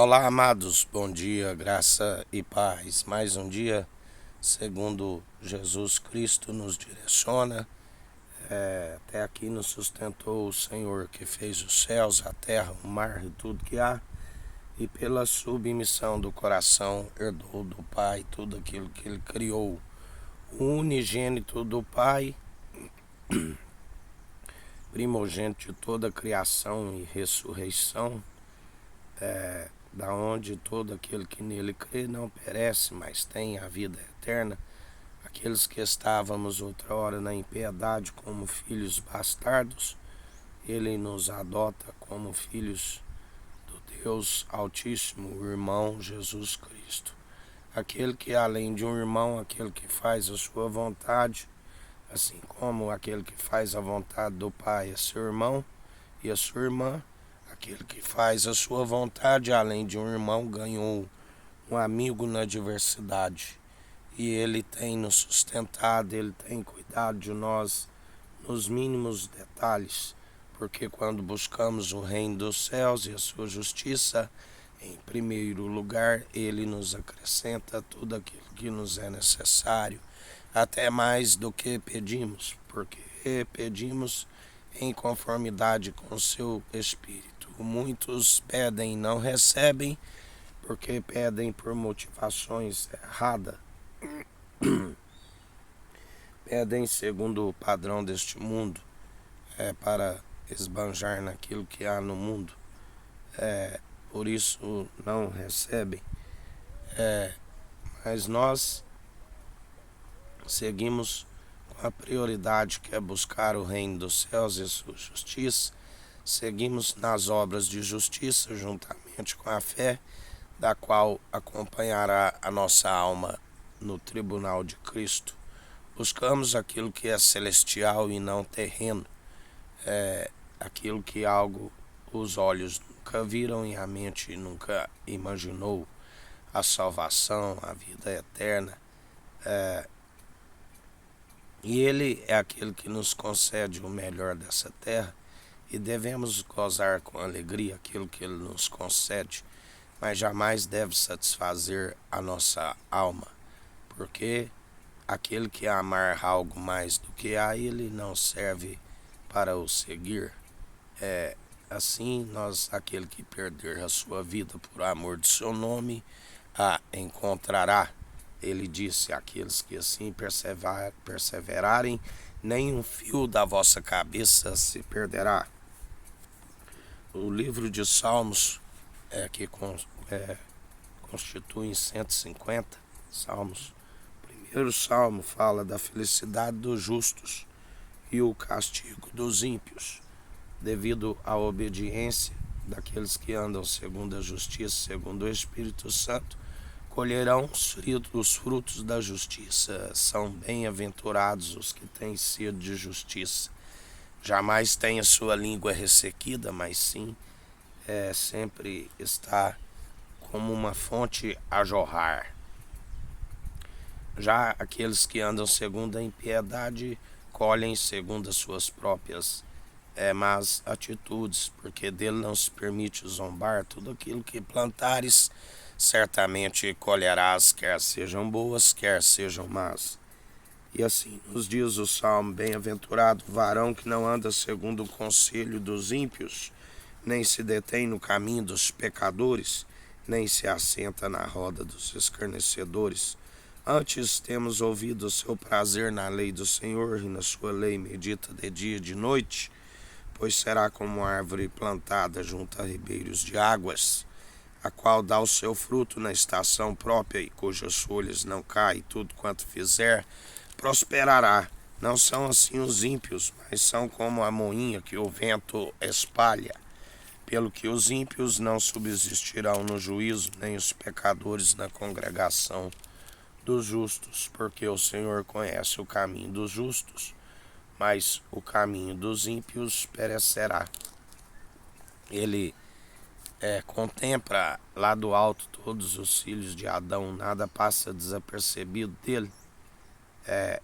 Olá, amados, bom dia, graça e paz. Mais um dia, segundo Jesus Cristo nos direciona. Até aqui nos sustentou o Senhor que fez os céus, a terra, o mar e tudo que há. E pela submissão do coração herdou do Pai tudo aquilo que Ele criou. O unigênito do Pai, primogênito de toda a criação e ressurreição, da onde todo aquele que nele crê não perece, mas tem a vida eterna. Aqueles que estávamos outrora na impiedade como filhos bastardos, ele nos adota como filhos do Deus Altíssimo, o irmão Jesus Cristo. Aquele que além de um irmão, aquele que faz a sua vontade, assim como aquele que faz a vontade do Pai é seu irmão e a sua irmã. Aquele que faz a sua vontade, além de um irmão, ganhou um amigo na diversidade. E Ele tem nos sustentado, Ele tem cuidado de nós nos mínimos detalhes. Porque quando buscamos o reino dos céus e a sua justiça, em primeiro lugar, Ele nos acrescenta tudo aquilo que nos é necessário, até mais do que pedimos, porque pedimos em conformidade com o seu Espírito. Muitos pedem e não recebem, porque pedem por motivações erradas. Pedem segundo o padrão deste mundo, para esbanjar naquilo que há no mundo. Por isso não recebem. Mas nós seguimos com a prioridade que é buscar o reino dos céus e a sua justiça. Seguimos nas obras de justiça juntamente com a fé, da qual acompanhará a nossa alma no tribunal de Cristo. Buscamos aquilo que é celestial e não terreno, aquilo que os olhos nunca viram e a mente nunca imaginou, a salvação, a vida eterna. E Ele é aquele que nos concede o melhor dessa terra e devemos gozar com alegria aquilo que Ele nos concede, mas jamais deve satisfazer a nossa alma, porque aquele que amar algo mais do que a Ele não serve para o seguir. Assim, aquele que perder a sua vida por amor de seu nome, a encontrará. Ele disse: aqueles que assim perseverarem, nem um fio da vossa cabeça se perderá. O livro de Salmos, que constitui 150 salmos. O primeiro salmo fala da felicidade dos justos e o castigo dos ímpios, devido à obediência daqueles que andam segundo a justiça, segundo o Espírito Santo, colherão os frutos da justiça. São bem-aventurados os que têm sede de justiça. Jamais tem a sua língua ressequida, mas sim sempre está como uma fonte a jorrar. Já aqueles que andam segundo a impiedade colhem segundo as suas próprias más atitudes, porque dele não se permite zombar. Tudo aquilo que plantares, certamente colherás, quer sejam boas, quer sejam más. E assim nos diz o Salmo: bem-aventurado o varão que não anda segundo o conselho dos ímpios, nem se detém no caminho dos pecadores, nem se assenta na roda dos escarnecedores. Antes temos ouvido o seu prazer na lei do Senhor, e na sua lei medita de dia e de noite, pois será como árvore plantada junto a ribeiros de águas, a qual dá o seu fruto na estação própria, e cujas folhas não caem, tudo quanto fizer prosperará. Não são assim os ímpios, mas são como a moinha que o vento espalha. Pelo que os ímpios não subsistirão no juízo, nem os pecadores na congregação dos justos, porque o Senhor conhece o caminho dos justos, mas o caminho dos ímpios perecerá. Ele contempla lá do alto todos os filhos de Adão, nada passa desapercebido dele.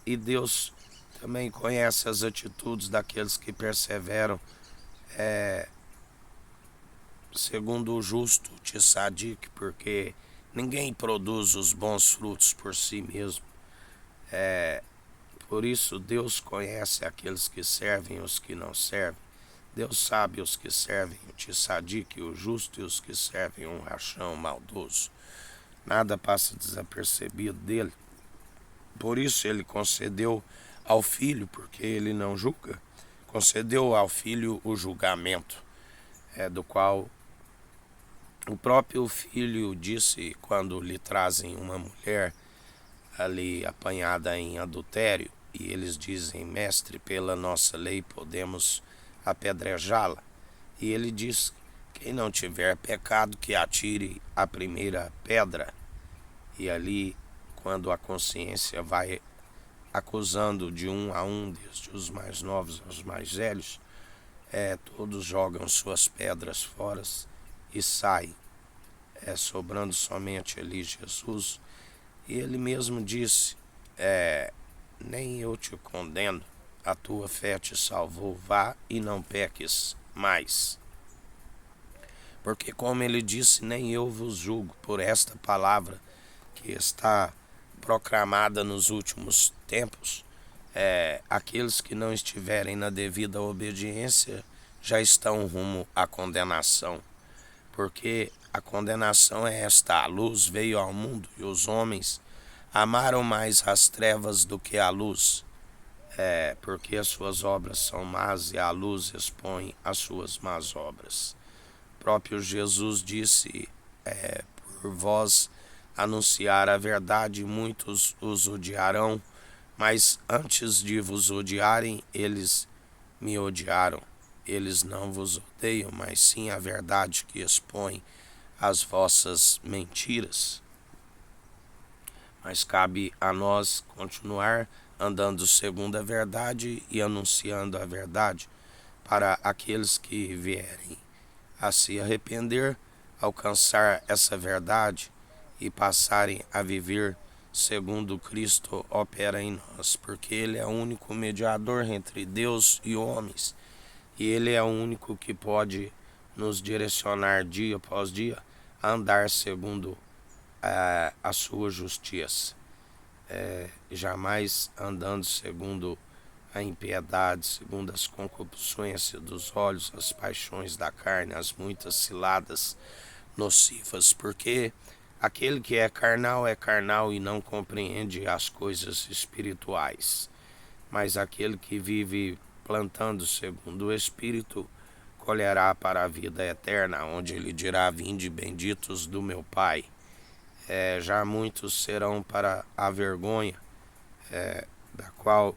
E Deus também conhece as atitudes daqueles que perseveram segundo o justo te sadique, porque ninguém produz os bons frutos por si mesmo. Por isso Deus conhece aqueles que servem e os que não servem. Deus sabe os que servem o tissadique, o justo, e os que servem um rachão maldoso. Nada passa desapercebido dele. Por isso ele concedeu ao filho, porque ele não julga, concedeu ao filho o julgamento, do qual o próprio filho disse quando lhe trazem uma mulher ali apanhada em adultério, e eles dizem: mestre, pela nossa lei podemos apedrejá-la. E ele diz: quem não tiver pecado, que atire a primeira pedra. E ali, quando a consciência vai acusando de um a um, desde os mais novos aos mais velhos, todos jogam suas pedras fora e saem, sobrando somente ali Jesus. E ele mesmo disse: nem eu te condeno, a tua fé te salvou, vá e não peques mais. Porque, como ele disse, nem eu vos julgo por esta palavra que está proclamada nos últimos tempos. Aqueles que não estiverem na devida obediência já estão rumo à condenação. Porque a condenação é esta: a luz veio ao mundo e os homens amaram mais as trevas do que a luz, porque as suas obras são más e a luz expõe as suas más obras. O próprio Jesus disse: por vós anunciar a verdade, muitos os odiarão, mas antes de vos odiarem, eles me odiaram. Eles não vos odeiam, mas sim a verdade que expõe as vossas mentiras. Mas cabe a nós continuar andando segundo a verdade e anunciando a verdade para aqueles que vierem a se arrepender, alcançar essa verdade e passarem a viver segundo Cristo opera em nós, porque Ele é o único mediador entre Deus e homens, e Ele é o único que pode nos direcionar dia após dia a andar segundo a sua justiça, jamais andando segundo a impiedade, segundo as concupiscências dos olhos, as paixões da carne, as muitas ciladas nocivas, porque aquele que é carnal e não compreende as coisas espirituais, mas aquele que vive plantando segundo o Espírito colherá para a vida eterna, onde ele dirá: vinde benditos do meu Pai. Já muitos serão para a vergonha, da qual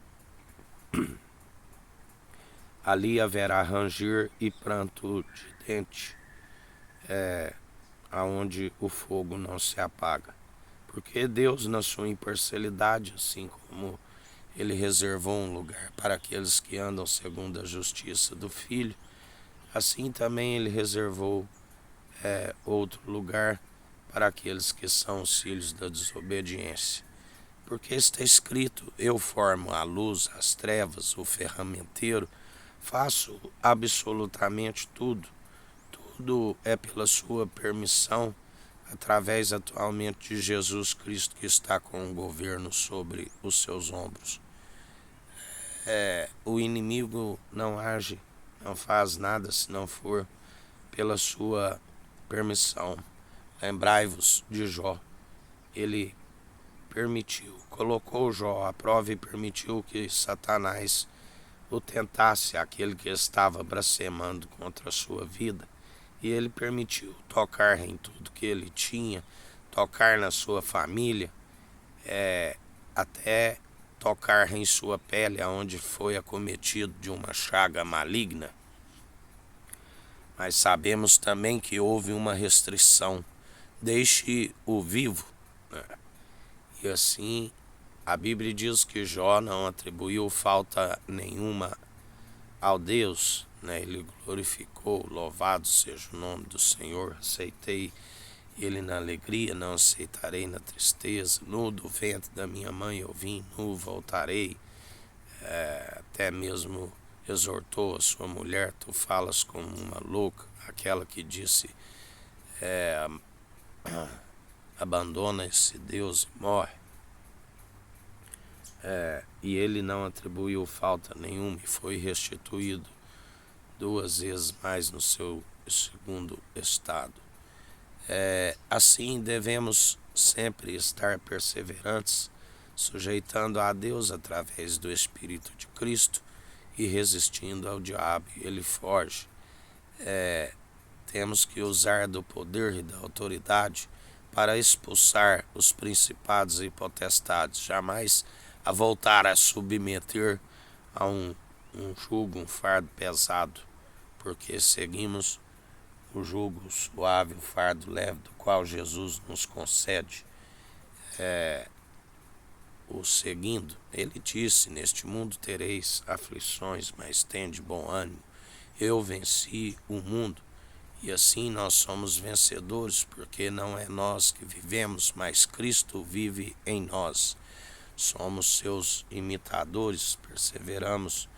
ali haverá ranger e pranto de dente, aonde o fogo não se apaga. Porque Deus, na sua imparcialidade, assim como Ele reservou um lugar para aqueles que andam segundo a justiça do Filho, assim também Ele reservou outro lugar para aqueles que são os filhos da desobediência. Porque está escrito: eu formo a luz, as trevas, o ferramenteiro, faço absolutamente tudo. Tudo é pela sua permissão, através atualmente de Jesus Cristo, que está com o governo sobre os seus ombros. O inimigo não age, não faz nada se não for pela sua permissão. Lembrai-vos de Jó. Ele permitiu, colocou Jó à prova e permitiu que Satanás o tentasse, aquele que estava blasfemando contra a sua vida. E ele permitiu tocar em tudo que ele tinha, tocar na sua família, até tocar em sua pele, aonde foi acometido de uma chaga maligna. Mas sabemos também que houve uma restrição: deixe-o vivo. E assim, a Bíblia diz que Jó não atribuiu falta nenhuma ao Deus, Ele glorificou: louvado seja o nome do Senhor, aceitei Ele na alegria, não aceitarei na tristeza. Nu do ventre da minha mãe eu vim, nu voltarei. Até mesmo exortou a sua mulher, tu falas como uma louca, aquela que disse, abandona esse Deus e morre. E ele não atribuiu falta nenhuma e foi restituído 2 vezes mais no seu segundo estado. Assim devemos sempre estar perseverantes, sujeitando a Deus através do Espírito de Cristo e resistindo ao diabo, e ele foge. Temos que usar do poder e da autoridade para expulsar os principados e potestades, jamais a voltar a submeter a um jugo, um fardo pesado, porque seguimos o jugo suave, o fardo leve, do qual Jesus nos concede. O seguindo, ele disse, neste mundo tereis aflições, mas tende bom ânimo, eu venci o mundo. E assim nós somos vencedores, porque não é nós que vivemos, mas Cristo vive em nós. Somos seus imitadores, perseveramos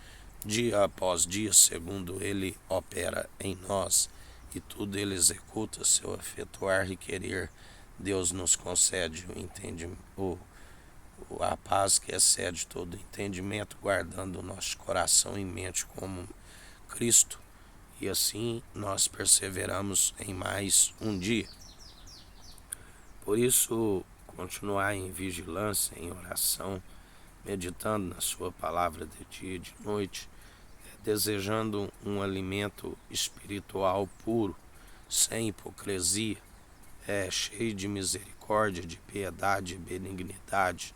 dia após dia, segundo ele opera em nós, e tudo ele executa, seu efetuar e querer. Deus nos concede o entendimento, a paz que excede todo entendimento, guardando o nosso coração e mente como Cristo. E assim nós perseveramos em mais um dia. Por isso, continuar em vigilância, em oração, meditando na sua palavra de dia e de noite, desejando um alimento espiritual puro, sem hipocrisia, cheio de misericórdia, de piedade e benignidade,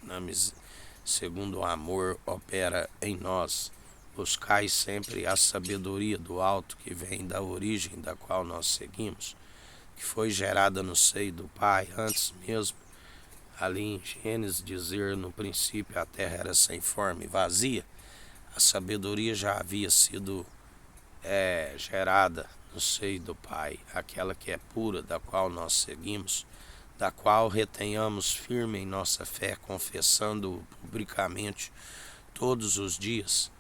segundo o amor opera em nós. Buscai sempre a sabedoria do alto, que vem da origem da qual nós seguimos, que foi gerada no seio do Pai, antes mesmo, ali em Gênesis, dizer no princípio a terra era sem forma e vazia. A sabedoria já havia sido gerada no seio do Pai, aquela que é pura, da qual nós seguimos, da qual retenhamos firme em nossa fé, confessando publicamente todos os dias,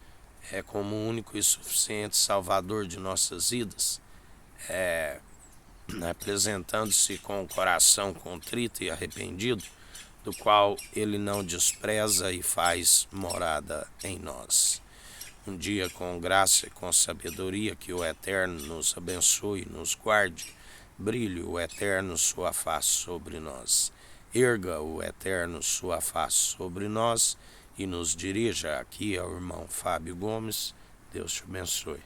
como único e suficiente Salvador de nossas vidas, apresentando-se com o coração contrito e arrependido, do qual ele não despreza e faz morada em nós. Um dia com graça e com sabedoria, que o Eterno nos abençoe e nos guarde. Brilhe o Eterno sua face sobre nós. Erga o Eterno sua face sobre nós e nos dirija. Aqui é o irmão Fábio Gomes. Deus te abençoe.